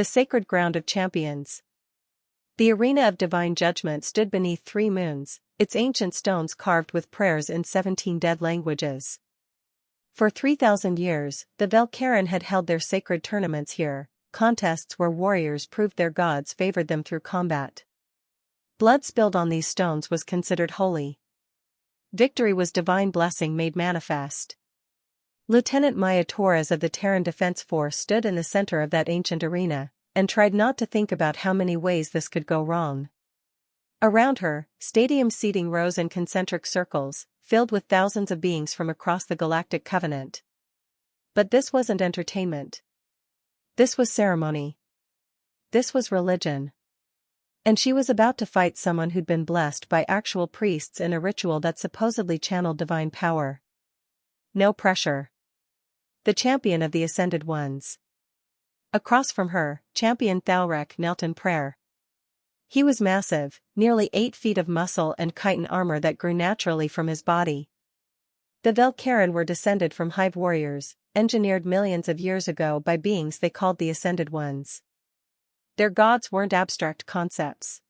The sacred ground of champions. The arena of divine judgment stood beneath 3 moons, its ancient stones carved with prayers in 17 dead languages. For 3,000 years, the Valkyren had held their sacred tournaments here, contests where warriors proved their gods favored them through combat. Blood spilled on these stones was considered holy. Victory was divine blessing made manifest. Lieutenant Maya Torres of the Terran Defense Force stood in the center of that ancient arena, and tried not to think about how many ways this could go wrong. Around her, stadium seating rose in concentric circles, filled with thousands of beings from across the Galactic Covenant. But this wasn't entertainment. This was ceremony. This was religion. And she was about to fight someone who'd been blessed by actual priests in a ritual that supposedly channeled divine power. No pressure. The champion of the Ascended Ones. Across from her, Champion Thalrek knelt in prayer. He was massive, nearly 8 feet of muscle and chitin armor that grew naturally from his body. The Valkyren were descended from hive warriors, engineered millions of years ago by beings they called the Ascended Ones. Their gods weren't abstract concepts.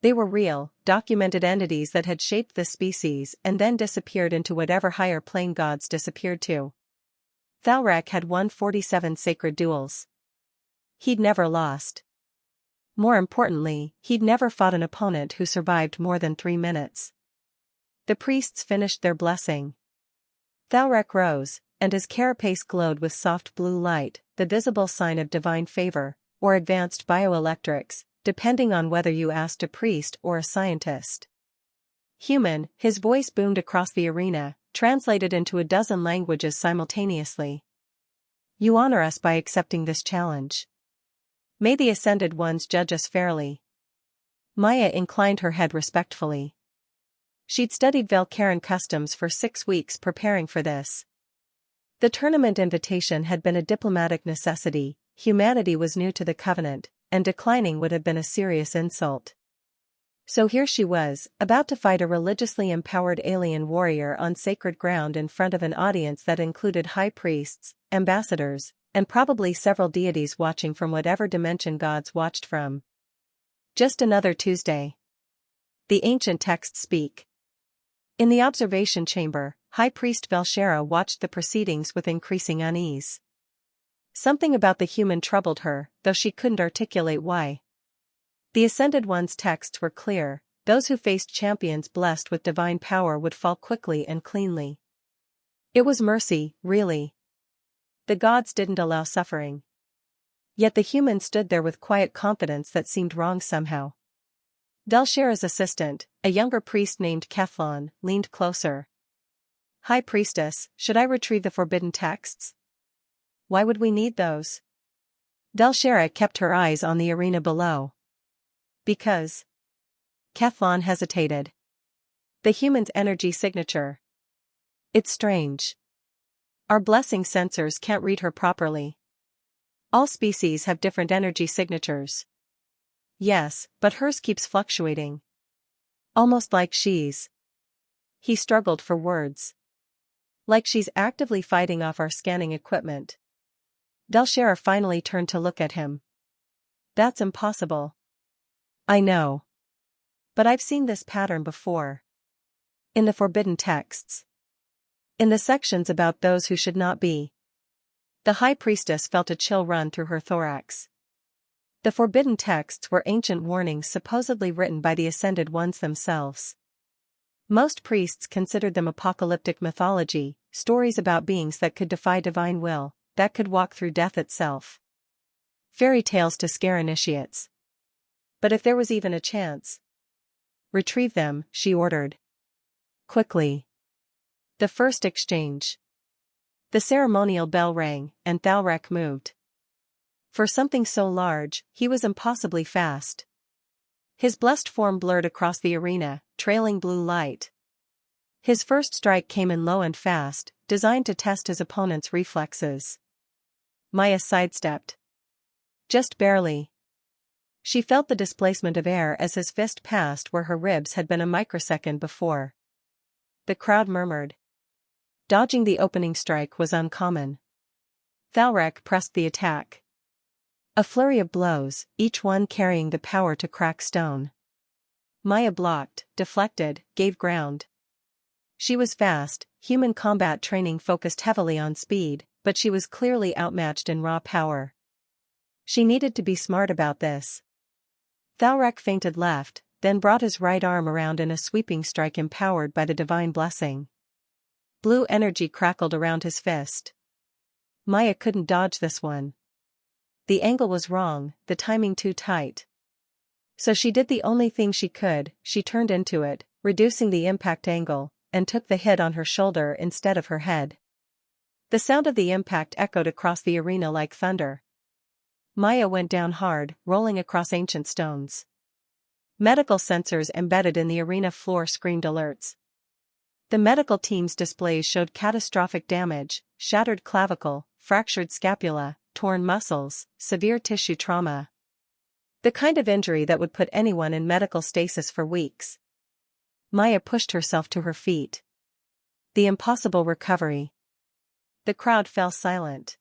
They were real, documented entities that had shaped the species and then disappeared into whatever higher plane gods disappeared to. Thalrek had won 47 sacred duels. He'd never lost. More importantly, he'd never fought an opponent who survived more than 3 minutes. The priests finished their blessing. Thalrek rose, and his carapace glowed with soft blue light, the visible sign of divine favor, or advanced bioelectrics, depending on whether you asked a priest or a scientist. Human, his voice boomed across the arena, translated into a dozen languages simultaneously. You honor us by accepting this challenge. May the Ascended Ones judge us fairly. Maya inclined her head respectfully. She'd studied Valkyren customs for 6 weeks preparing for this. The tournament invitation had been a diplomatic necessity, humanity was new to the Covenant, and declining would have been a serious insult. So here she was, about to fight a religiously empowered alien warrior on sacred ground in front of an audience that included high priests, ambassadors, and probably several deities watching from whatever dimension gods watched from. Just another Tuesday. The ancient texts speak. In the observation chamber, High Priest Valshera watched the proceedings with increasing unease. Something about the human troubled her, though she couldn't articulate why. The Ascended One's texts were clear: those who faced champions blessed with divine power would fall quickly and cleanly. It was mercy, really. The gods didn't allow suffering. Yet the human stood there with quiet confidence that seemed wrong somehow. Valshera's assistant, a younger priest named Keflon, leaned closer. High Priestess, should I retrieve the forbidden texts? Why would we need those? Valshera kept her eyes on the arena below. Because. Keflon hesitated. The human's energy signature. It's strange. Our blessing sensors can't read her properly. All species have different energy signatures. Yes, but hers keeps fluctuating. Almost like she's. He struggled for words. Like she's actively fighting off our scanning equipment. Valshera finally turned to look at him. That's impossible. I know. But I've seen this pattern before. In the forbidden texts. In the sections about those who should not be. The High Priestess felt a chill run through her thorax. The forbidden texts were ancient warnings supposedly written by the Ascended Ones themselves. Most priests considered them apocalyptic mythology, stories about beings that could defy divine will, that could walk through death itself. Fairy tales to scare initiates. But if there was even a chance. Retrieve them, she ordered. Quickly. The first exchange. The ceremonial bell rang, and Thalrek moved. For something so large, he was impossibly fast. His blessed form blurred across the arena, trailing blue light. His first strike came in low and fast, designed to test his opponent's reflexes. Maya sidestepped. Just barely. She felt the displacement of air as his fist passed where her ribs had been a microsecond before. The crowd murmured. Dodging the opening strike was uncommon. Thalrek pressed the attack. A flurry of blows, each one carrying the power to crack stone. Maya blocked, deflected, gave ground. She was fast, human combat training focused heavily on speed, but she was clearly outmatched in raw power. She needed to be smart about this. Thalrek feinted left, then brought his right arm around in a sweeping strike empowered by the divine blessing. Blue energy crackled around his fist. Maya couldn't dodge this one. The angle was wrong, the timing too tight. So she did the only thing she could, she turned into it, reducing the impact angle, and took the hit on her shoulder instead of her head. The sound of the impact echoed across the arena like thunder. Maya went down hard, rolling across ancient stones. Medical sensors embedded in the arena floor screamed alerts. The medical team's displays showed catastrophic damage, shattered clavicle, fractured scapula, torn muscles, severe tissue trauma. The kind of injury that would put anyone in medical stasis for weeks. Maya pushed herself to her feet. The impossible recovery. The crowd fell silent.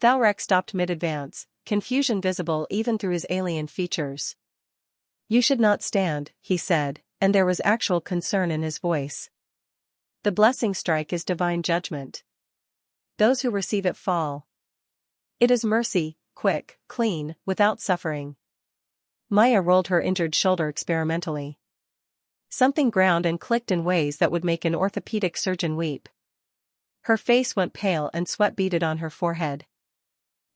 Thalrek stopped mid-advance, confusion visible even through his alien features. "You should not stand," he said, and there was actual concern in his voice. "The blessing strike is divine judgment. Those who receive it fall. It is mercy, quick, clean, without suffering." Maya rolled her injured shoulder experimentally. Something ground and clicked in ways that would make an orthopedic surgeon weep. Her face went pale and sweat beaded on her forehead.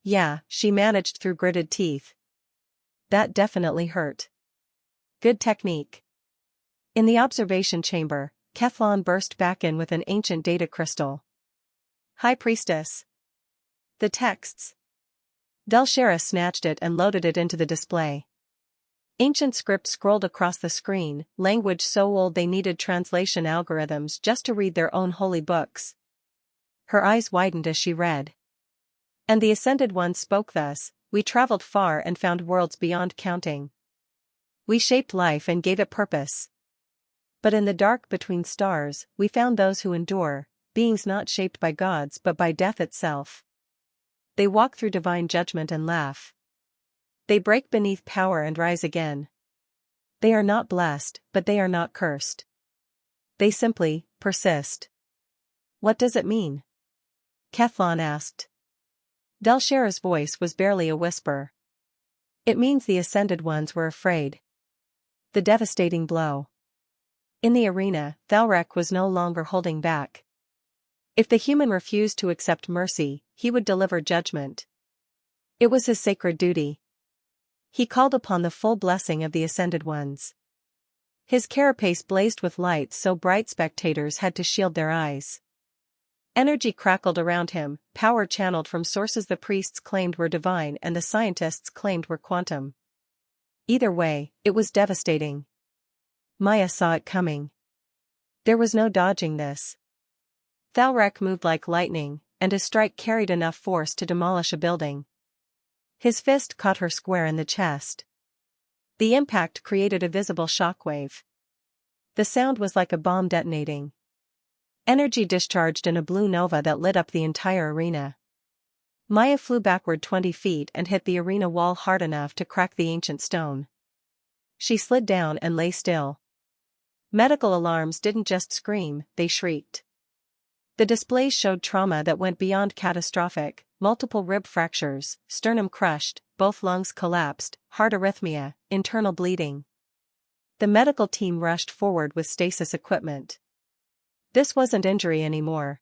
"Yeah," she managed through gritted teeth. "That definitely hurt. Good technique." In the observation chamber, Keflon burst back in with an ancient data crystal. "High Priestess." "The texts." Delshera snatched it and loaded it into the display. Ancient script scrolled across the screen, language so old they needed translation algorithms just to read their own holy books. Her eyes widened as she read. "And the Ascended One spoke thus, we traveled far and found worlds beyond counting. We shaped life and gave it purpose. But in the dark between stars, we found those who endure, beings not shaped by gods but by death itself. They walk through divine judgment and laugh. They break beneath power and rise again. They are not blessed, but they are not cursed. They simply persist." "What does it mean?" Keflon asked. Delshera's voice was barely a whisper. "It means the Ascended Ones were afraid." The devastating blow. In the arena, Thalrek was no longer holding back. If the human refused to accept mercy, he would deliver judgment. It was his sacred duty. He called upon the full blessing of the Ascended Ones. His carapace blazed with light so bright spectators had to shield their eyes. Energy crackled around him, power channeled from sources the priests claimed were divine and the scientists claimed were quantum. Either way, it was devastating. Maya saw it coming. There was no dodging this. Thalrek moved like lightning, and his strike carried enough force to demolish a building. His fist caught her square in the chest. The impact created a visible shockwave. The sound was like a bomb detonating. Energy discharged in a blue nova that lit up the entire arena. Maya flew backward 20 feet and hit the arena wall hard enough to crack the ancient stone. She slid down and lay still. Medical alarms didn't just scream, they shrieked. The displays showed trauma that went beyond catastrophic: multiple rib fractures, sternum crushed, both lungs collapsed, heart arrhythmia, internal bleeding. The medical team rushed forward with stasis equipment. This wasn't injury anymore.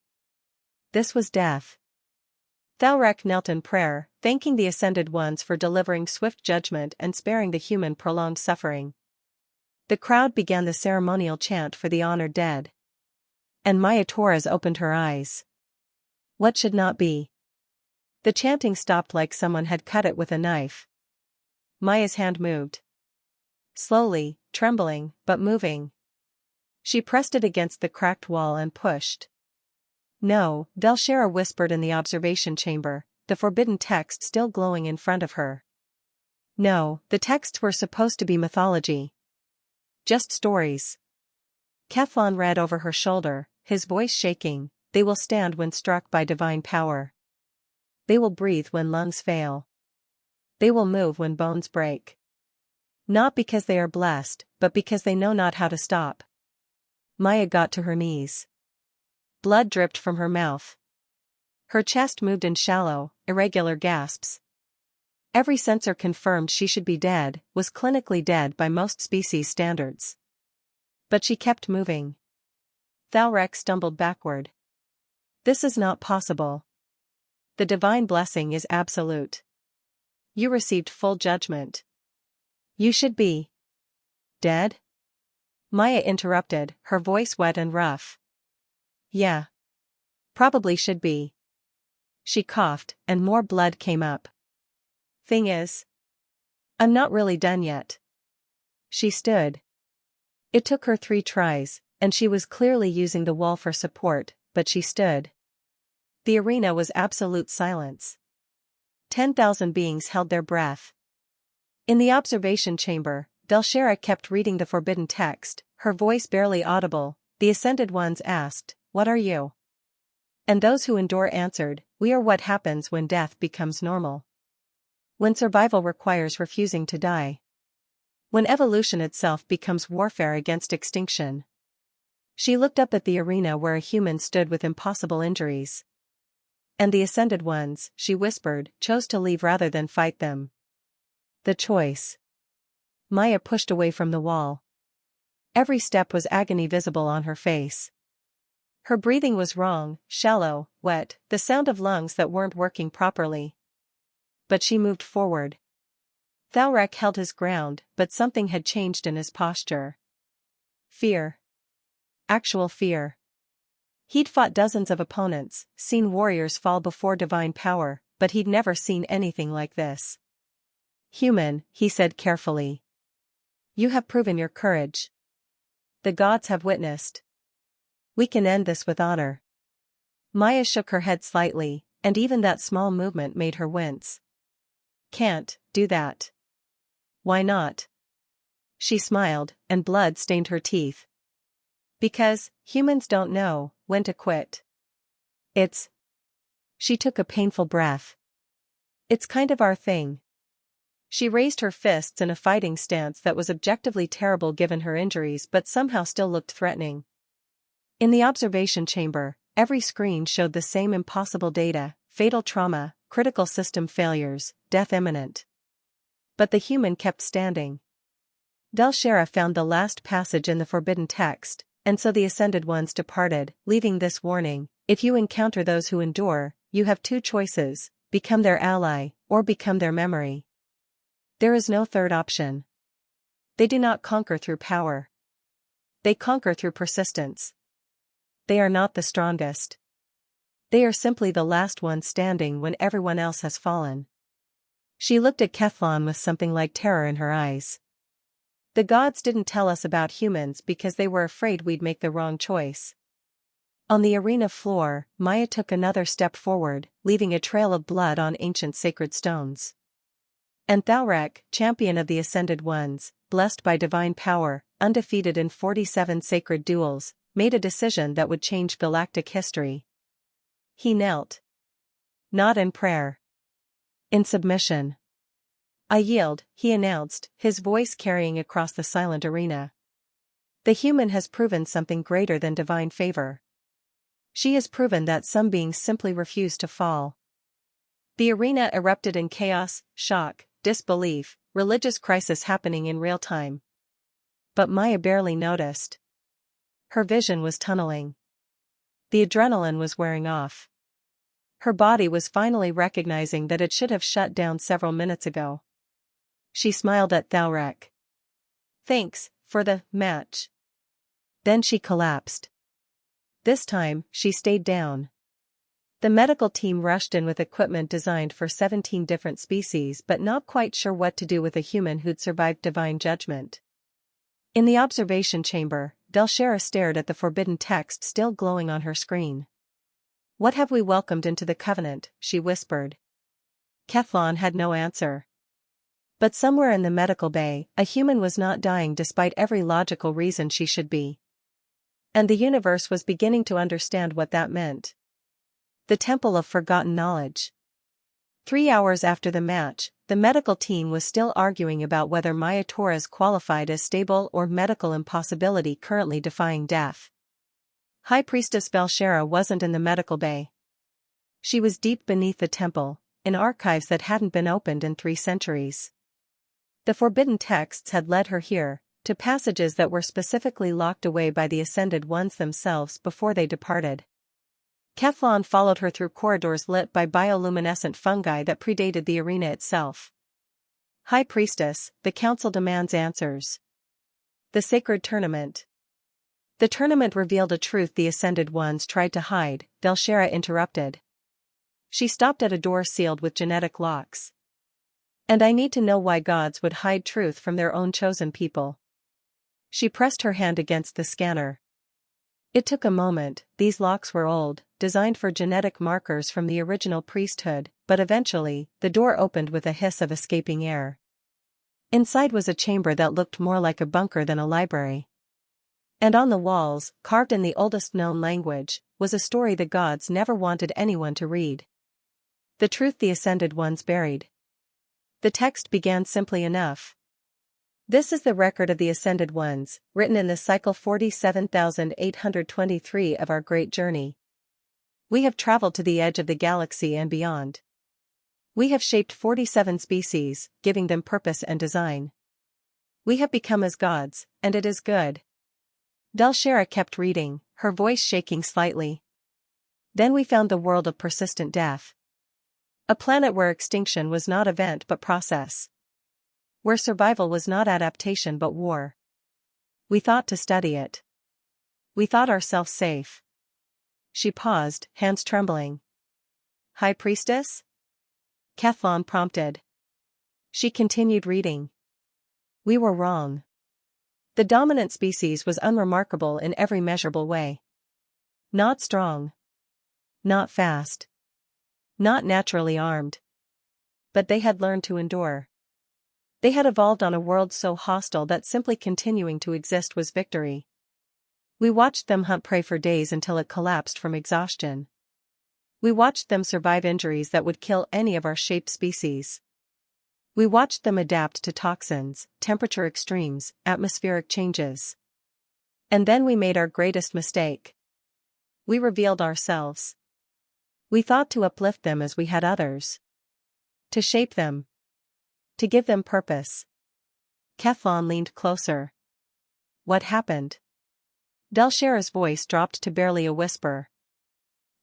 This was death. Thalrek knelt in prayer, thanking the Ascended Ones for delivering swift judgment and sparing the human prolonged suffering. The crowd began the ceremonial chant for the honored dead. And Maya Torres opened her eyes. What should not be? The chanting stopped like someone had cut it with a knife. Maya's hand moved. Slowly, trembling, but moving. She pressed it against the cracked wall and pushed. "No," Delshera whispered in the observation chamber, the forbidden text still glowing in front of her. "No, the texts were supposed to be mythology. Just stories." Keflon read over her shoulder, his voice shaking. "They will stand when struck by divine power. They will breathe when lungs fail. They will move when bones break. Not because they are blessed, but because they know not how to stop. Maya got to her knees. Blood dripped from her mouth. Her chest moved in shallow, irregular gasps. Every sensor confirmed she should be dead, was clinically dead by most species standards. But she kept moving. Thalrek stumbled backward. This is not possible. The divine blessing is absolute. You received full judgment. You should be dead? Maya interrupted, her voice wet and rough. Yeah. Probably should be. She coughed, and more blood came up. Thing is, I'm not really done yet. She stood. It took her 3 tries, and she was clearly using the wall for support, but she stood. The arena was absolute silence. 10,000 beings held their breath. In the observation chamber, Delshera kept reading the forbidden text, her voice barely audible. The Ascended Ones asked, "What are you?" And those who endure answered, "We are what happens when death becomes normal. When survival requires refusing to die. When evolution itself becomes warfare against extinction." She looked up at the arena where a human stood with impossible injuries. And the Ascended Ones, she whispered, chose to leave rather than fight them. The choice. Maya pushed away from the wall. Every step was agony visible on her face. Her breathing was wrong, shallow, wet, the sound of lungs that weren't working properly. But she moved forward. Thalrek held his ground, but something had changed in his posture. Fear. Actual fear. He'd fought dozens of opponents, seen warriors fall before divine power, but he'd never seen anything like this. "Human," he said carefully. "You have proven your courage. The gods have witnessed. We can end this with honor." Maya shook her head slightly, and even that small movement made her wince. "Can't do that." "Why not?" She smiled, and blood stained her teeth. "Because humans don't know when to quit. It's..." She took a painful breath. "It's kind of our thing." She raised her fists in a fighting stance that was objectively terrible given her injuries but somehow still looked threatening. In the observation chamber, every screen showed the same impossible data: fatal trauma, critical system failures, death imminent. But the human kept standing. Delshera found the last passage in the forbidden text, and so the Ascended Ones departed, leaving this warning: if you encounter those who endure, you have 2 choices: become their ally, or become their memory. There is no third option. They do not conquer through power. They conquer through persistence. They are not the strongest. They are simply the last ones standing when everyone else has fallen. She looked at Kethlon with something like terror in her eyes. The gods didn't tell us about humans because they were afraid we'd make the wrong choice. On the arena floor, Maya took another step forward, leaving a trail of blood on ancient sacred stones. And Thalrek, champion of the Ascended Ones, blessed by divine power, undefeated in 47 sacred duels, made a decision that would change galactic history. He knelt. Not in prayer. In submission. "I yield," he announced, his voice carrying across the silent arena. "The human has proven something greater than divine favor. She has proven that some beings simply refuse to fall." The arena erupted in chaos, shock, disbelief, religious crisis happening in real time. But Maya barely noticed. Her vision was tunneling. The adrenaline was wearing off. Her body was finally recognizing that it should have shut down several minutes ago. She smiled at Thalrek. "Thanks for the match." Then she collapsed. This time, she stayed down. The medical team rushed in with equipment designed for 17 different species but not quite sure what to do with a human who'd survived divine judgment. In the observation chamber, Delshera stared at the forbidden text still glowing on her screen. "What have we welcomed into the covenant?" she whispered. Kethlon had no answer. But somewhere in the medical bay, a human was not dying despite every logical reason she should be. And the universe was beginning to understand what that meant. The Temple of Forgotten Knowledge. 3 hours after the match, the medical team was still arguing about whether Maya Torres qualified as stable or medical impossibility, currently defying death. High Priestess Belshera wasn't in the medical bay. She was deep beneath the temple, in archives that hadn't been opened in 3 centuries. The forbidden texts had led her here, to passages that were specifically locked away by the Ascended Ones themselves before they departed. Keflon followed her through corridors lit by bioluminescent fungi that predated the arena itself. High Priestess, the Council demands answers. The Sacred Tournament. The tournament revealed a truth the Ascended Ones tried to hide, Belshera interrupted. She stopped at a door sealed with genetic locks. And I need to know why gods would hide truth from their own chosen people. She pressed her hand against the scanner. It took a moment. These locks were old, designed for genetic markers from the original priesthood, but eventually, the door opened with a hiss of escaping air. Inside was a chamber that looked more like a bunker than a library. And on the walls, carved in the oldest known language, was a story the gods never wanted anyone to read. The truth the Ascended Ones buried. The text began simply enough. This is the record of the Ascended Ones, written in the cycle 47,823 of our great journey. We have traveled to the edge of the galaxy and beyond. We have shaped 47 species, giving them purpose and design. We have become as gods, and it is good. Belshera kept reading, her voice shaking slightly. Then we found the world of persistent death. A planet where extinction was not event but process. Where survival was not adaptation but war. We thought to study it. We thought ourselves safe. She paused, hands trembling. High Priestess? Keflon prompted. She continued reading. We were wrong. The dominant species was unremarkable in every measurable way. Not strong. Not fast. Not naturally armed. But they had learned to endure. They had evolved on a world so hostile that simply continuing to exist was victory. We watched them hunt prey for days until it collapsed from exhaustion. We watched them survive injuries that would kill any of our shaped species. We watched them adapt to toxins, temperature extremes, atmospheric changes. And then we made our greatest mistake. We revealed ourselves. We thought to uplift them as we had others. To shape them. To give them purpose. Keflon leaned closer. What happened? Belshera's voice dropped to barely a whisper.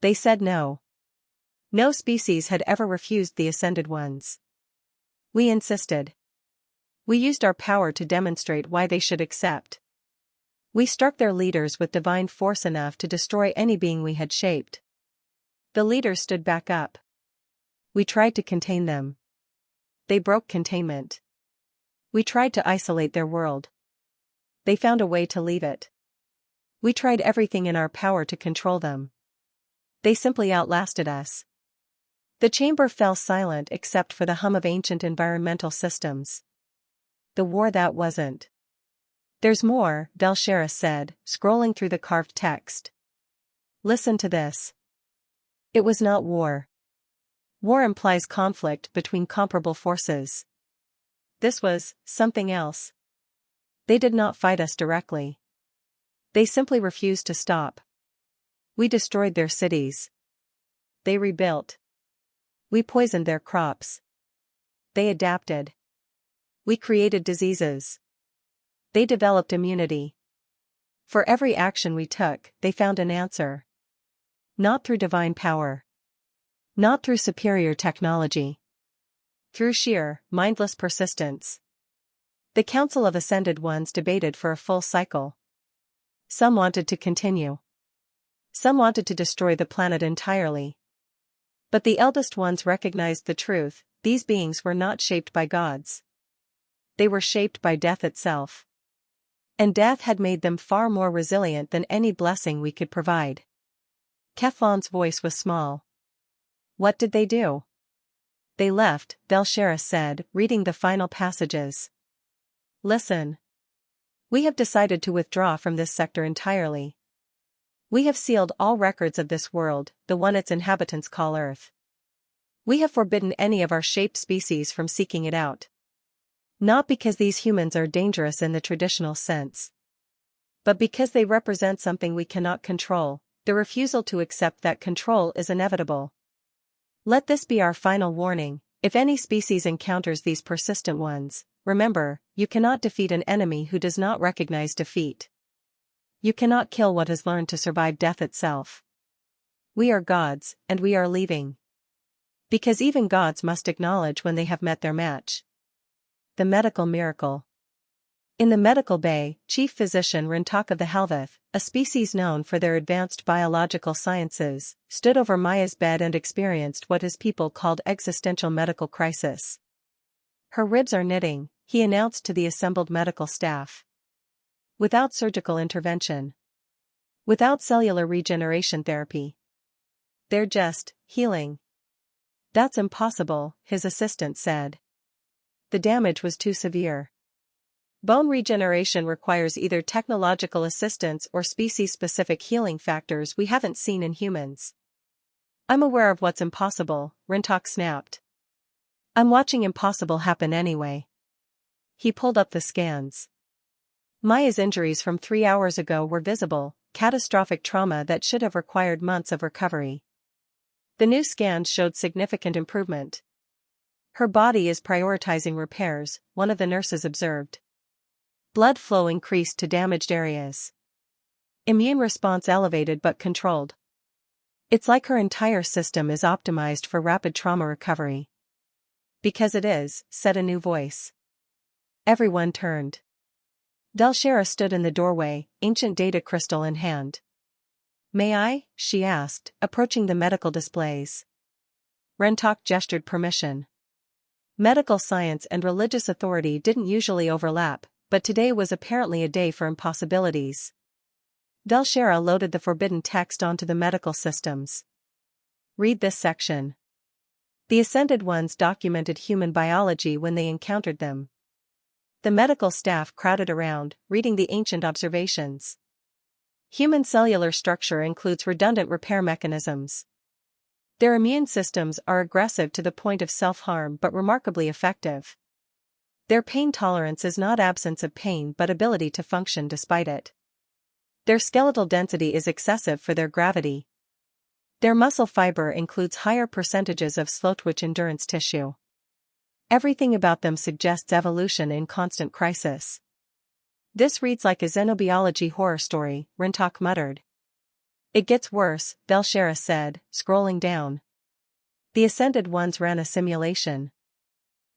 They said no. No species had ever refused the Ascended Ones. We insisted. We used our power to demonstrate why they should accept. We struck their leaders with divine force enough to destroy any being we had shaped. The leaders stood back up. We tried to contain them. They broke containment. We tried to isolate their world. They found a way to leave it. We tried everything in our power to control them. They simply outlasted us. The chamber fell silent except for the hum of ancient environmental systems. The war that wasn't. There's more, Belshera said, scrolling through the carved text. Listen to this. It was not war. War implies conflict between comparable forces. This was something else. They did not fight us directly. They simply refused to stop. We destroyed their cities. They rebuilt. We poisoned their crops. They adapted. We created diseases. They developed immunity. For every action we took, they found an answer. Not through divine power. Not through superior technology. Through sheer, mindless persistence. The Council of Ascended Ones debated for a full cycle. Some wanted to continue. Some wanted to destroy the planet entirely. But the eldest ones recognized the truth: these beings were not shaped by gods. They were shaped by death itself. And death had made them far more resilient than any blessing we could provide. Keflon's voice was small. What did they do? They left, Belshera said, reading the final passages. Listen. We have decided to withdraw from this sector entirely. We have sealed all records of this world, the one its inhabitants call Earth. We have forbidden any of our shaped species from seeking it out. Not because these humans are dangerous in the traditional sense, but because they represent something we cannot control, the refusal to accept that control is inevitable. Let this be our final warning: if any species encounters these persistent ones, remember, you cannot defeat an enemy who does not recognize defeat. You cannot kill what has learned to survive death itself. We are gods, and we are leaving. Because even gods must acknowledge when they have met their match. The medical miracle. In the medical bay, chief physician Rintok of the Helveth, a species known for their advanced biological sciences, stood over Maya's bed and experienced what his people called existential medical crisis. Her ribs are knitting, he announced to the assembled medical staff. Without surgical intervention. Without cellular regeneration therapy. They're just healing. That's impossible, his assistant said. The damage was too severe. Bone regeneration requires either technological assistance or species-specific healing factors we haven't seen in humans. I'm aware of what's impossible, Rintok snapped. I'm watching impossible happen anyway. He pulled up the scans. Maya's injuries from 3 hours ago were visible, catastrophic trauma that should have required months of recovery. The new scans showed significant improvement. Her body is prioritizing repairs, one of the nurses observed. Blood flow increased to damaged areas. Immune response elevated but controlled. It's like her entire system is optimized for rapid trauma recovery. Because it is, said a new voice. Everyone turned. Delshera stood in the doorway, ancient data crystal in hand. May I? She asked, approaching the medical displays. Rintok gestured permission. Medical science and religious authority didn't usually overlap, but today was apparently a day for impossibilities. Delshera loaded the forbidden text onto the medical systems. Read this section. The Ascended Ones documented human biology when they encountered them. The medical staff crowded around, reading the ancient observations. Human cellular structure includes redundant repair mechanisms. Their immune systems are aggressive to the point of self-harm but remarkably effective. Their pain tolerance is not absence of pain but ability to function despite it. Their skeletal density is excessive for their gravity. Their muscle fiber includes higher percentages of slow-twitch endurance tissue. Everything about them suggests evolution in constant crisis. This reads like a xenobiology horror story, Rintok muttered. It gets worse, Delshera said, scrolling down. The Ascended Ones ran a simulation.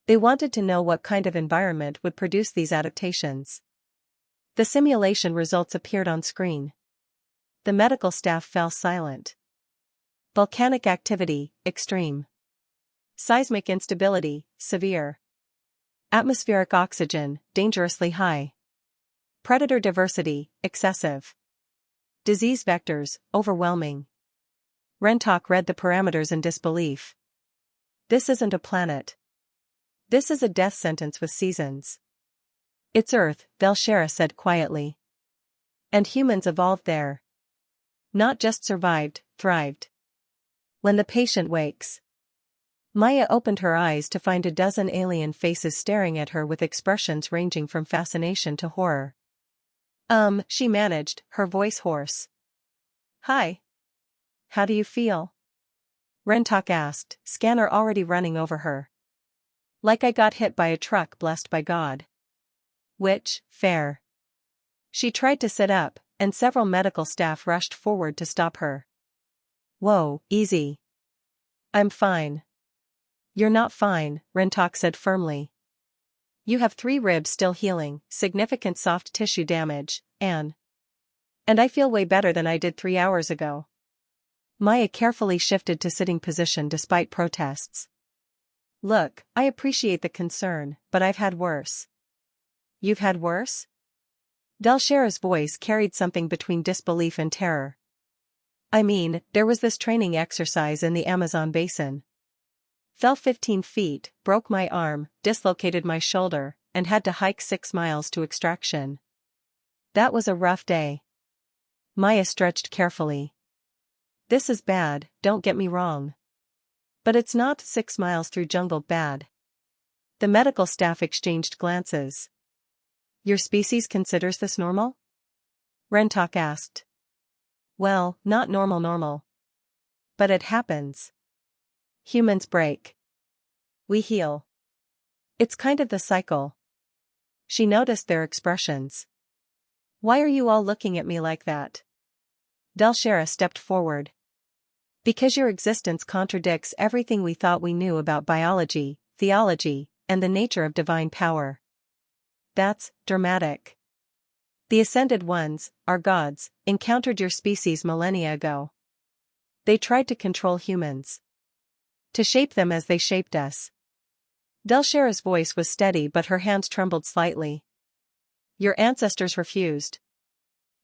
They wanted to know what kind of environment would produce these adaptations. The simulation results appeared on screen. The medical staff fell silent. Volcanic activity, extreme. Seismic instability, severe. Atmospheric oxygen, dangerously high. Predator diversity, excessive. Disease vectors, overwhelming. Rintok read the parameters in disbelief. This isn't a planet. This is a death sentence with seasons. It's Earth, Delshera said quietly. And humans evolved there. Not just survived, thrived. When the patient wakes. Maya opened her eyes to find a dozen alien faces staring at her with expressions ranging from fascination to horror. She managed, her voice hoarse. Hi. How do you feel? Rintok asked, scanner already running over her. Like I got hit by a truck blessed by God. Which, fair. She tried to sit up, and several medical staff rushed forward to stop her. Whoa, easy. I'm fine. You're not fine, Rintok said firmly. You have 3 ribs still healing, significant soft tissue damage, and I feel way better than I did 3 hours ago. Maya carefully shifted to sitting position despite protests. Look, I appreciate the concern, but I've had worse. You've had worse? Delshera's voice carried something between disbelief and terror. I mean, there was this training exercise in the Amazon basin. Fell 15 feet, broke my arm, dislocated my shoulder, and had to hike 6 miles to extraction. That was a rough day. Maya stretched carefully. This is bad, don't get me wrong. But it's not 6 miles through jungle bad. The medical staff exchanged glances. Your species considers this normal? Rentok asked. Well, not normal. But it happens. Humans break. We heal. It's kind of the cycle. She noticed their expressions. Why are you all looking at me like that? Delshera stepped forward. Because your existence contradicts everything we thought we knew about biology, theology, and the nature of divine power. That's dramatic. The Ascended Ones, our gods, encountered your species millennia ago. They tried to control humans. To shape them as they shaped us. Delshera's voice was steady but her hands trembled slightly. Your ancestors refused.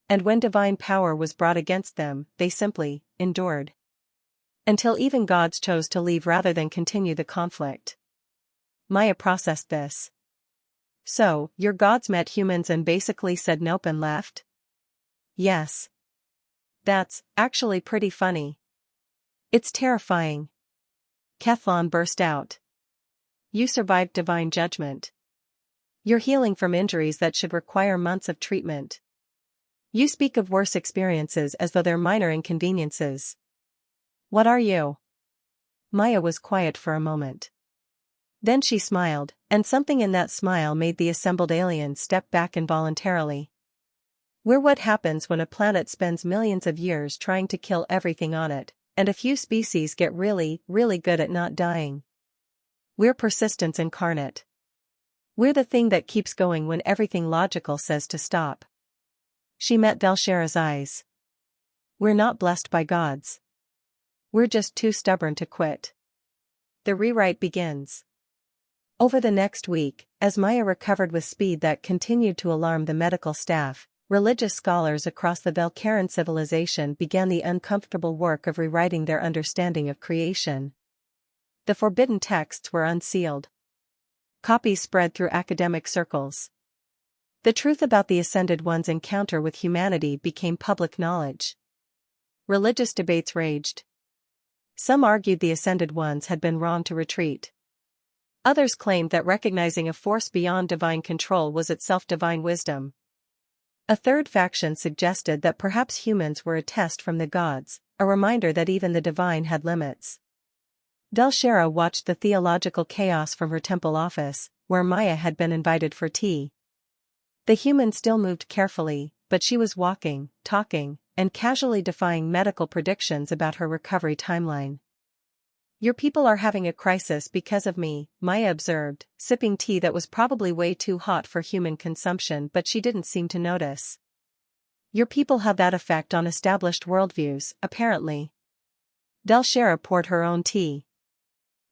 And when divine power was brought against them, they simply endured. Until even gods chose to leave rather than continue the conflict. Maya processed this. So, your gods met humans and basically said nope and left? Yes. That's actually pretty funny. It's terrifying. Kethlon burst out. You survived divine judgment. You're healing from injuries that should require months of treatment. You speak of worse experiences as though they're minor inconveniences. What are you? Maya was quiet for a moment. Then she smiled, and something in that smile made the assembled aliens step back involuntarily. We're what happens when a planet spends millions of years trying to kill everything on it, and a few species get really good at not dying. We're persistence incarnate. We're the thing that keeps going when everything logical says to stop. She met Delshera's eyes. We're not blessed by gods. We're just too stubborn to quit. The rewrite begins. Over the next week, as Maya recovered with speed that continued to alarm the medical staff, religious scholars across the Velcaran civilization began the uncomfortable work of rewriting their understanding of creation. The forbidden texts were unsealed. Copies spread through academic circles. The truth about the Ascended One's encounter with humanity became public knowledge. Religious debates raged. Some argued the Ascended Ones had been wrong to retreat. Others claimed that recognizing a force beyond divine control was itself divine wisdom. A third faction suggested that perhaps humans were a test from the gods, a reminder that even the divine had limits. Delshera watched the theological chaos from her temple office, where Maya had been invited for tea. The human still moved carefully, but she was walking, talking, and casually defying medical predictions about her recovery timeline. Your people are having a crisis because of me, Maya observed, sipping tea that was probably way too hot for human consumption but she didn't seem to notice. Your people have that effect on established worldviews, apparently. Delshera poured her own tea.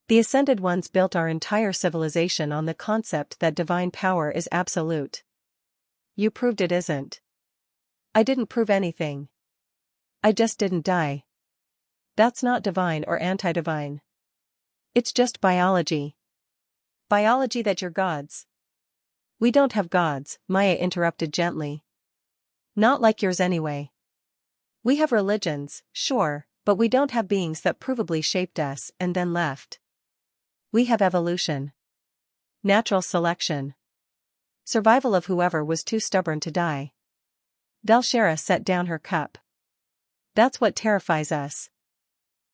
The Ascended Ones built our entire civilization on the concept that divine power is absolute. You proved it isn't. I didn't prove anything. I just didn't die. That's not divine or anti-divine. It's just biology. Biology that you're gods. We don't have gods, Maya interrupted gently. Not like yours anyway. We have religions, sure, but we don't have beings that provably shaped us and then left. We have evolution. Natural selection. Survival of whoever was too stubborn to die. Delshera set down her cup. That's what terrifies us.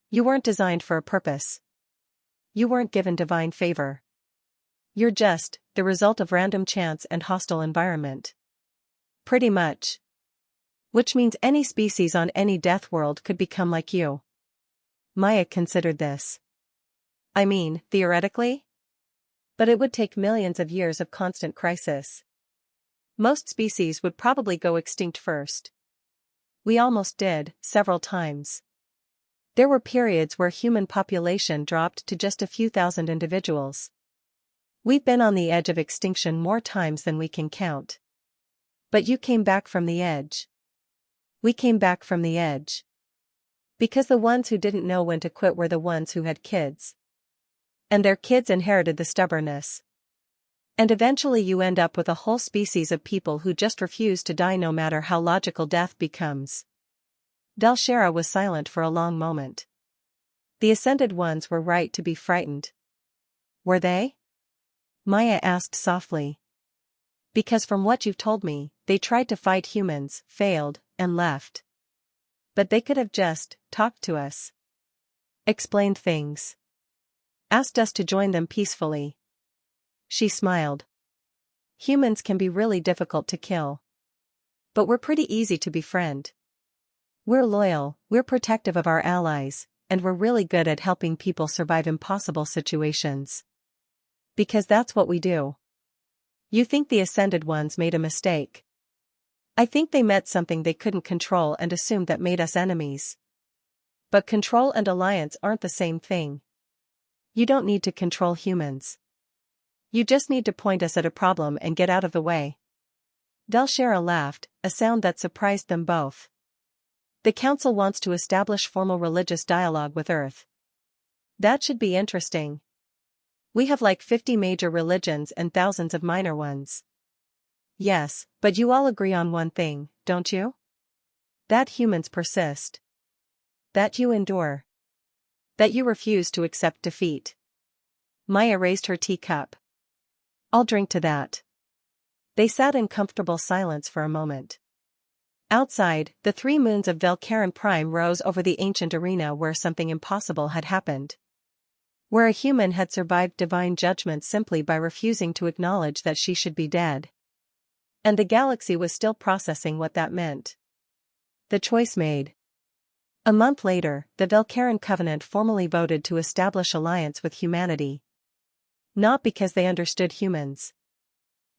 You weren't designed for a purpose. You weren't given divine favor. You're just the result of random chance and hostile environment. Pretty much. Which means any species on any death world could become like you. Maya considered this. I mean, theoretically? But it would take millions of years of constant crisis. Most species would probably go extinct first. We almost did, several times. There were periods where human population dropped to just a few thousand individuals. We've been on the edge of extinction more times than we can count. But you came back from the edge. We came back from the edge. Because the ones who didn't know when to quit were the ones who had kids. And their kids inherited the stubbornness. And eventually you end up with a whole species of people who just refuse to die no matter how logical death becomes. Delshera was silent for a long moment. The Ascended Ones were right to be frightened. Were they? Maya asked softly. Because from what you've told me, they tried to fight humans, failed, and left. But they could have just talked to us. Explained things. Asked us to join them peacefully. She smiled. Humans can be really difficult to kill. But we're pretty easy to befriend. We're loyal, we're protective of our allies, and we're really good at helping people survive impossible situations. Because that's what we do. You think the Ascended Ones made a mistake. I think they met something they couldn't control and assumed that made us enemies. But control and alliance aren't the same thing. You don't need to control humans. You just need to point us at a problem and get out of the way. Velshera laughed, a sound that surprised them both. The council wants to establish formal religious dialogue with Earth. That should be interesting. We have like 50 major religions and thousands of minor ones. Yes, but you all agree on one thing, don't you? That humans persist. That you endure. That you refuse to accept defeat. Maya raised her teacup. I'll drink to that. They sat in comfortable silence for a moment. Outside, the 3 moons of Velcarin Prime rose over the ancient arena where something impossible had happened. Where a human had survived divine judgment simply by refusing to acknowledge that she should be dead. And the galaxy was still processing what that meant. The choice made. A month later, the Velcarin Covenant formally voted to establish alliance with humanity. Not because they understood humans.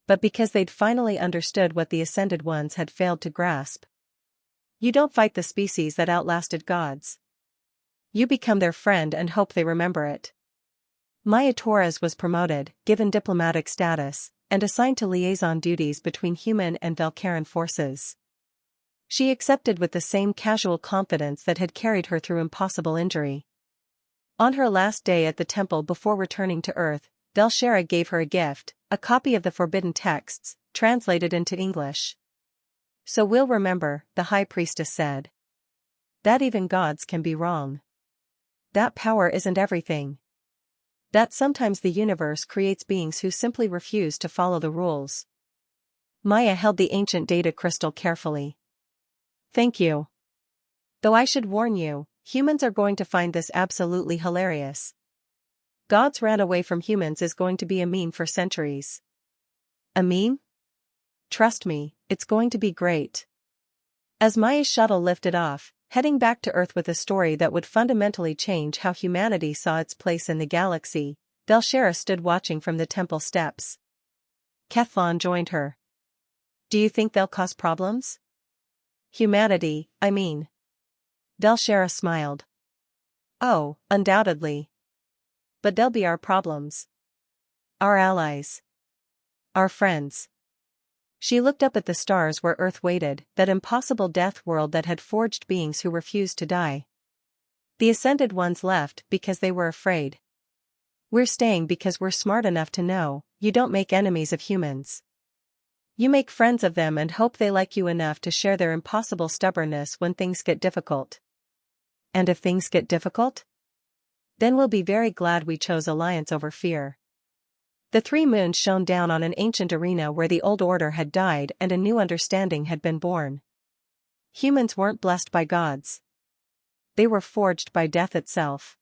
But because they'd finally understood what the Ascended Ones had failed to grasp. You don't fight the species that outlasted gods. You become their friend and hope they remember it. Maya Torres was promoted, given diplomatic status, and assigned to liaison duties between human and Velcarin forces. She accepted with the same casual confidence that had carried her through impossible injury. On her last day at the temple before returning to Earth, Velshera gave her a gift, a copy of the Forbidden Texts, translated into English. So we'll remember, the High Priestess said. That even gods can be wrong. That power isn't everything. That sometimes the universe creates beings who simply refuse to follow the rules. Maya held the ancient data crystal carefully. Thank you. Though I should warn you, humans are going to find this absolutely hilarious. Gods ran away from humans is going to be a meme for centuries. A meme? Trust me, it's going to be great. As Maya's shuttle lifted off, heading back to Earth with a story that would fundamentally change how humanity saw its place in the galaxy, Velshera stood watching from the temple steps. Kethlon joined her. Do you think they'll cause problems? Humanity, I mean. Velshera smiled. Oh, undoubtedly. But they'll be our problems. Our allies. Our friends. She looked up at the stars where Earth waited, that impossible death world that had forged beings who refused to die. The Ascended Ones left because they were afraid. We're staying because we're smart enough to know, you don't make enemies of humans. You make friends of them and hope they like you enough to share their impossible stubbornness when things get difficult. And if things get difficult? Then we'll be very glad we chose alliance over fear. The 3 moons shone down on an ancient arena where the old order had died and a new understanding had been born. Humans weren't blessed by gods. They were forged by death itself.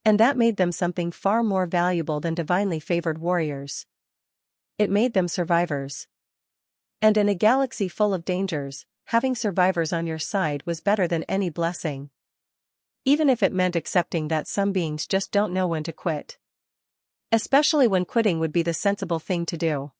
And that made them something far more valuable than divinely favored warriors. It made them survivors. And in a galaxy full of dangers, having survivors on your side was better than any blessing. Even if it meant accepting that some beings just don't know when to quit. Especially when quitting would be the sensible thing to do.